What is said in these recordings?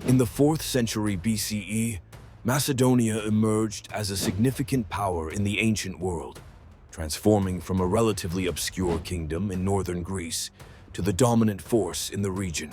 In the 4th century BCE, Macedonia emerged as a significant power in the ancient world, transforming from a relatively obscure kingdom in northern Greece to the dominant force in the region.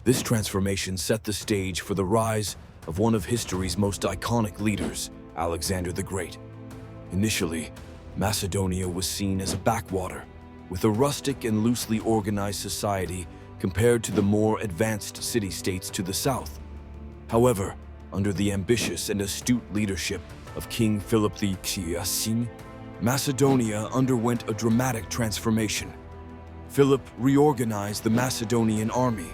This transformation set the stage for the rise of one of history's most iconic leaders, Alexander the Great. Initially, Macedonia was seen as a backwater, with a rustic and loosely organized society compared to the more advanced city-states to the south. However, under the ambitious and astute leadership of King Philip II, Macedonia underwent a dramatic transformation. Philip reorganized the Macedonian army,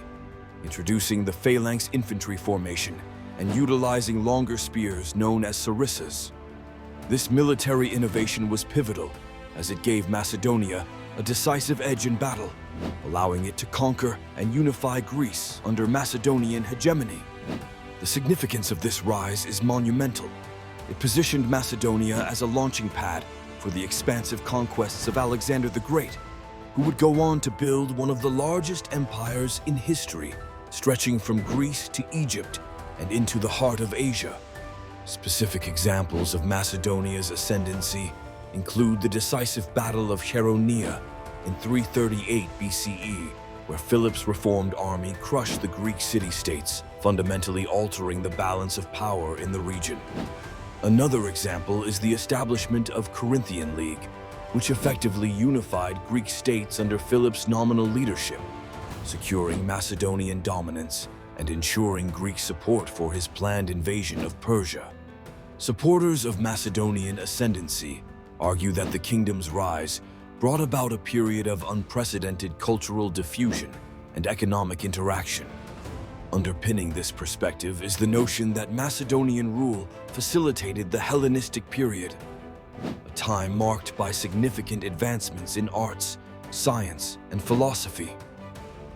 introducing the phalanx infantry formation and utilizing longer spears known as sarissas. This military innovation was pivotal, as it gave Macedonia a decisive edge in battle, allowing it to conquer and unify Greece under Macedonian hegemony. The significance of this rise is monumental. It positioned Macedonia as a launching pad for the expansive conquests of Alexander the Great, who would go on to build one of the largest empires in history, stretching from Greece to Egypt and into the heart of Asia. Specific examples of Macedonia's ascendancy include the decisive Battle of Chaeronea in 338 BCE, where Philip's reformed army crushed the Greek city-states, fundamentally altering the balance of power in the region. Another example is the establishment of Corinthian League, which effectively unified Greek states under Philip's nominal leadership, securing Macedonian dominance and ensuring Greek support for his planned invasion of Persia. Supporters of Macedonian ascendancy argue that the kingdom's rise brought about a period of unprecedented cultural diffusion and economic interaction. Underpinning this perspective is the notion that Macedonian rule facilitated the Hellenistic period, a time marked by significant advancements in arts, science, and philosophy.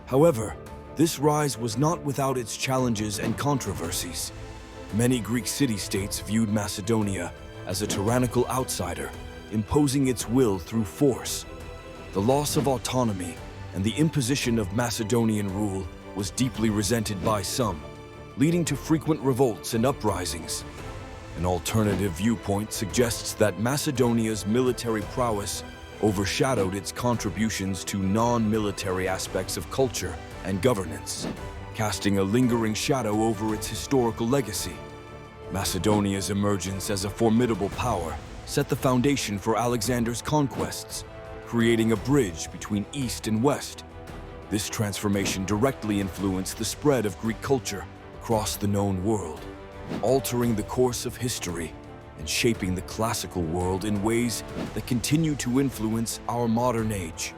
However, this rise was not without its challenges and controversies. Many Greek city-states viewed Macedonia as a tyrannical outsider, imposing its will through force. The loss of autonomy and the imposition of Macedonian rule was deeply resented by some, leading to frequent revolts and uprisings. An alternative viewpoint suggests that Macedonia's military prowess overshadowed its contributions to non-military aspects of culture and governance, casting a lingering shadow over its historical legacy. Macedonia's emergence as a formidable power set the foundation for Alexander's conquests, creating a bridge between East and West. This transformation directly influenced the spread of Greek culture across the known world, altering the course of history and shaping the classical world in ways that continue to influence our modern age.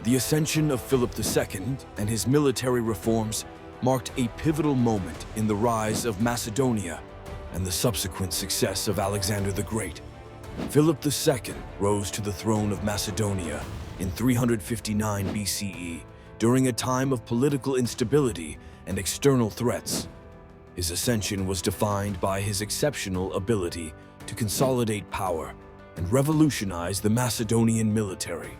The ascension of Philip II and his military reforms marked a pivotal moment in the rise of Macedonia and the subsequent success of Alexander the Great. Philip II rose to the throne of Macedonia in 359 BCE during a time of political instability and external threats. His ascension was defined by his exceptional ability to consolidate power and revolutionize the Macedonian military,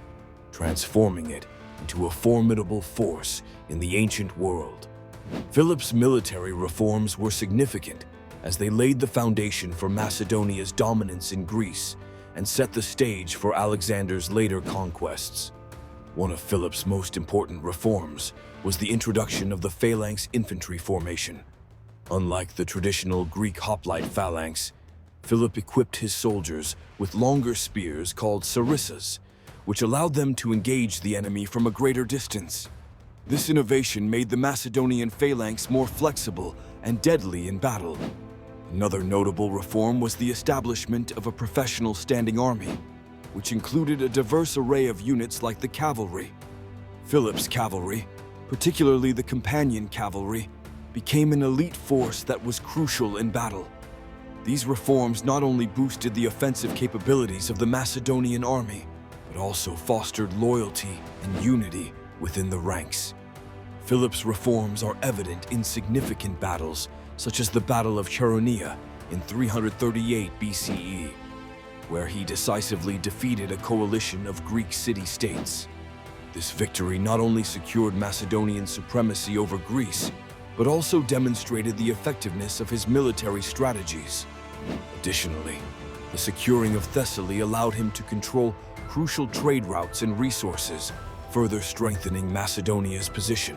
transforming it into a formidable force in the ancient world. Philip's military reforms were significant as they laid the foundation for Macedonia's dominance in Greece and set the stage for Alexander's later conquests. One of Philip's most important reforms was the introduction of the phalanx infantry formation. Unlike the traditional Greek hoplite phalanx, Philip equipped his soldiers with longer spears called sarissas, which allowed them to engage the enemy from a greater distance. This innovation made the Macedonian phalanx more flexible and deadly in battle. Another notable reform was the establishment of a professional standing army, which included a diverse array of units like the cavalry. Philip's cavalry, particularly the companion cavalry, became an elite force that was crucial in battle. These reforms not only boosted the offensive capabilities of the Macedonian army, but also fostered loyalty and unity within the ranks. Philip's reforms are evident in significant battles, such as the Battle of Chaeronea in 338 BCE, where he decisively defeated a coalition of Greek city-states. This victory not only secured Macedonian supremacy over Greece, but also demonstrated the effectiveness of his military strategies. Additionally, the securing of Thessaly allowed him to control crucial trade routes and resources, further strengthening Macedonia's position.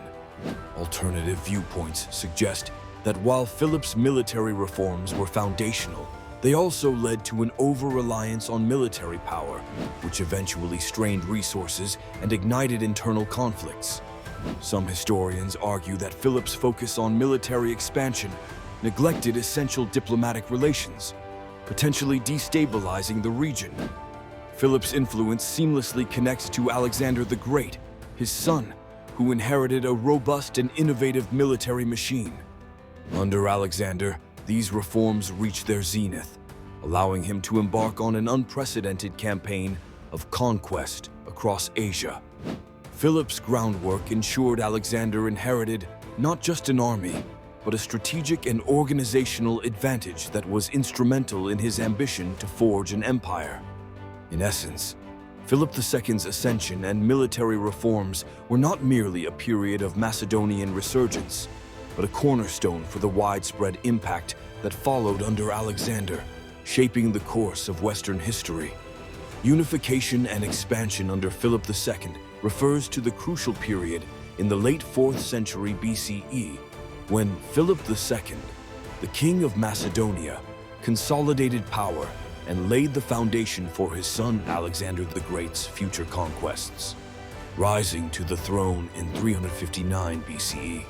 Alternative viewpoints suggest that while Philip's military reforms were foundational, they also led to an over-reliance on military power, which eventually strained resources and ignited internal conflicts. Some historians argue that Philip's focus on military expansion neglected essential diplomatic relations, potentially destabilizing the region. Philip's influence seamlessly connects to Alexander the Great, his son, who inherited a robust and innovative military machine. Under Alexander, these reforms reached their zenith, allowing him to embark on an unprecedented campaign of conquest across Asia. Philip's groundwork ensured Alexander inherited not just an army, but a strategic and organizational advantage that was instrumental in his ambition to forge an empire. In essence, Philip II's ascension and military reforms were not merely a period of Macedonian resurgence, but a cornerstone for the widespread impact that followed under Alexander, shaping the course of Western history. Unification and expansion under Philip II refers to the crucial period in the late 4th century BCE, when Philip II, the king of Macedonia, consolidated power and laid the foundation for his son Alexander the Great's future conquests. Rising to the throne in 359 BCE,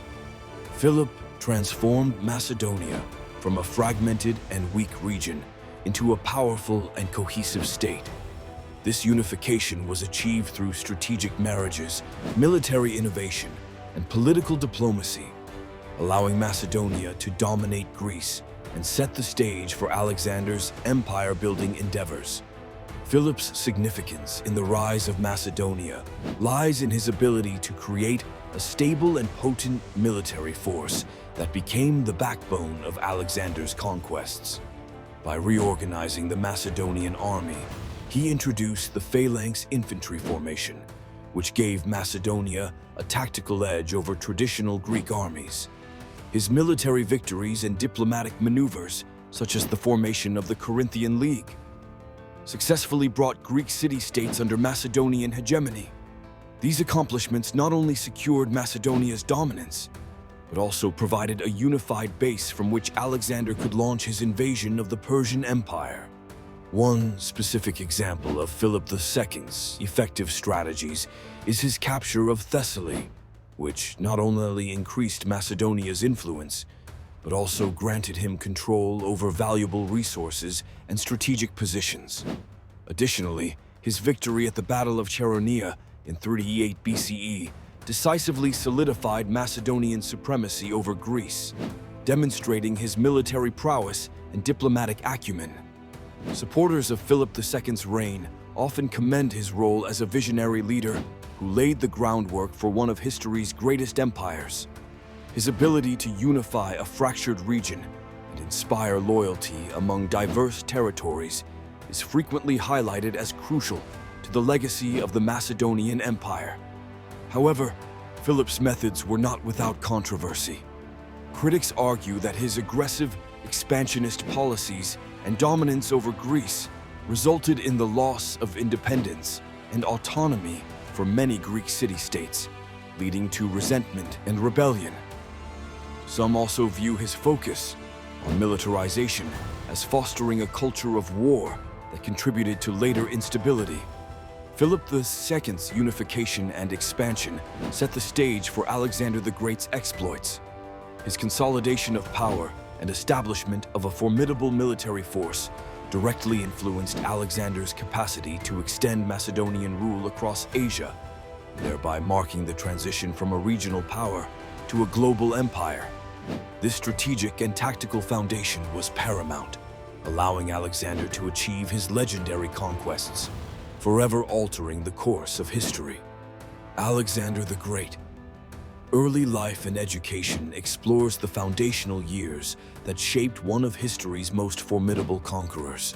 Philip transformed Macedonia from a fragmented and weak region into a powerful and cohesive state. This unification was achieved through strategic marriages, military innovation, and political diplomacy, allowing Macedonia to dominate Greece and set the stage for Alexander's empire-building endeavors. Philip's significance in the rise of Macedonia lies in his ability to create a stable and potent military force that became the backbone of Alexander's conquests. By reorganizing the Macedonian army, he introduced the phalanx infantry formation, which gave Macedonia a tactical edge over traditional Greek armies. His military victories and diplomatic maneuvers, such as the formation of the Corinthian League, successfully brought Greek city-states under Macedonian hegemony. These accomplishments not only secured Macedonia's dominance, but also provided a unified base from which Alexander could launch his invasion of the Persian Empire. One specific example of Philip II's effective strategies is his capture of Thessaly, which not only increased Macedonia's influence, but also granted him control over valuable resources and strategic positions. Additionally, his victory at the Battle of Chaeronea in 38 BCE decisively solidified Macedonian supremacy over Greece, demonstrating his military prowess and diplomatic acumen. Supporters of Philip II's reign often commend his role as a visionary leader who laid the groundwork for one of history's greatest empires. His ability to unify a fractured region and inspire loyalty among diverse territories is frequently highlighted as crucial to the legacy of the Macedonian Empire. However, Philip's methods were not without controversy. Critics argue that his aggressive, expansionist policies and dominance over Greece resulted in the loss of independence and autonomy for many Greek city-states, leading to resentment and rebellion. Some also view his focus on militarization as fostering a culture of war that contributed to later instability. Philip II's unification and expansion set the stage for Alexander the Great's exploits. His consolidation of power and establishment of a formidable military force directly influenced Alexander's capacity to extend Macedonian rule across Asia, thereby marking the transition from a regional power to a global empire. This strategic and tactical foundation was paramount, allowing Alexander to achieve his legendary conquests, forever altering the course of history. Alexander the Great. Early life and education explores the foundational years that shaped one of history's most formidable conquerors.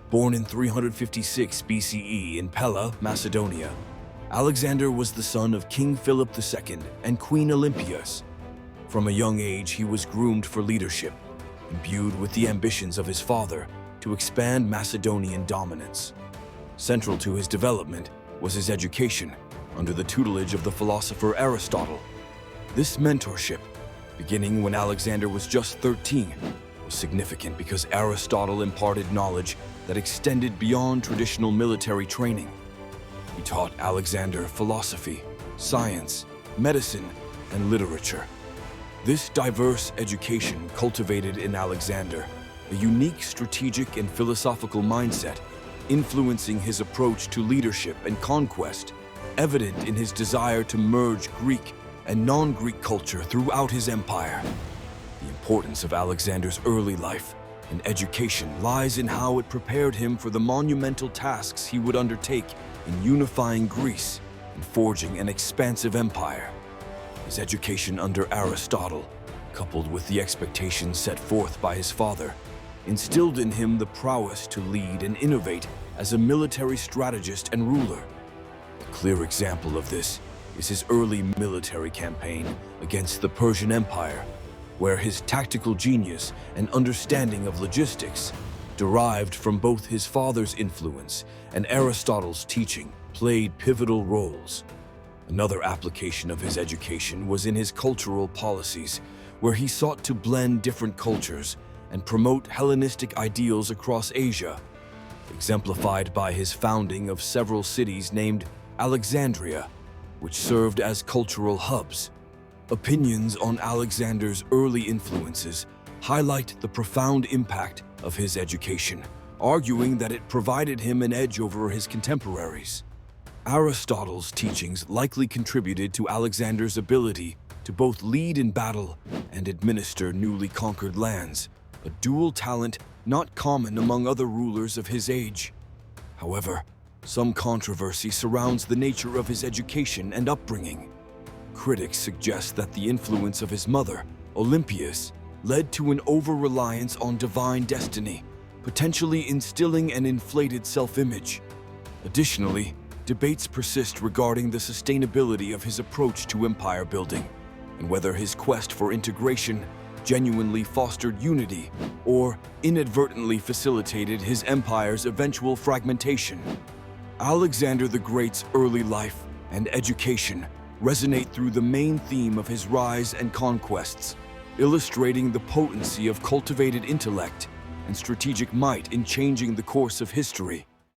Born in 356 BCE in Pella, Macedonia, Alexander was the son of King Philip II and Queen Olympias. From a young age, he was groomed for leadership, imbued with the ambitions of his father to expand Macedonian dominance. Central to his development was his education under the tutelage of the philosopher Aristotle. This mentorship, beginning when Alexander was just 13, was significant because Aristotle imparted knowledge that extended beyond traditional military training. He taught Alexander philosophy, science, medicine, and literature. This diverse education cultivated in Alexander a unique strategic and philosophical mindset, influencing his approach to leadership and conquest, evident in his desire to merge Greek and non-Greek culture throughout his empire. The importance of Alexander's early life and education lies in how it prepared him for the monumental tasks he would undertake in unifying Greece and forging an expansive empire. His education under Aristotle, coupled with the expectations set forth by his father, instilled in him the prowess to lead and innovate as a military strategist and ruler. A clear example of this is his early military campaign against the Persian Empire, where his tactical genius and understanding of logistics, derived from both his father's influence and Aristotle's teaching, played pivotal roles. Another application of his education was in his cultural policies, where he sought to blend different cultures and promote Hellenistic ideals across Asia, exemplified by his founding of several cities named Alexandria, which served as cultural hubs. Opinions on Alexander's early influences highlight the profound impact of his education, arguing that it provided him an edge over his contemporaries. Aristotle's teachings likely contributed to Alexander's ability to both lead in battle and administer newly conquered lands, a dual talent not common among other rulers of his age. However, some controversy surrounds the nature of his education and upbringing. Critics suggest that the influence of his mother, Olympias, led to an over-reliance on divine destiny, potentially instilling an inflated self-image. Additionally, debates persist regarding the sustainability of his approach to empire building, and whether his quest for integration genuinely fostered unity or inadvertently facilitated his empire's eventual fragmentation. Alexander the Great's early life and education resonate through the main theme of his rise and conquests, illustrating the potency of cultivated intellect and strategic might in changing the course of history.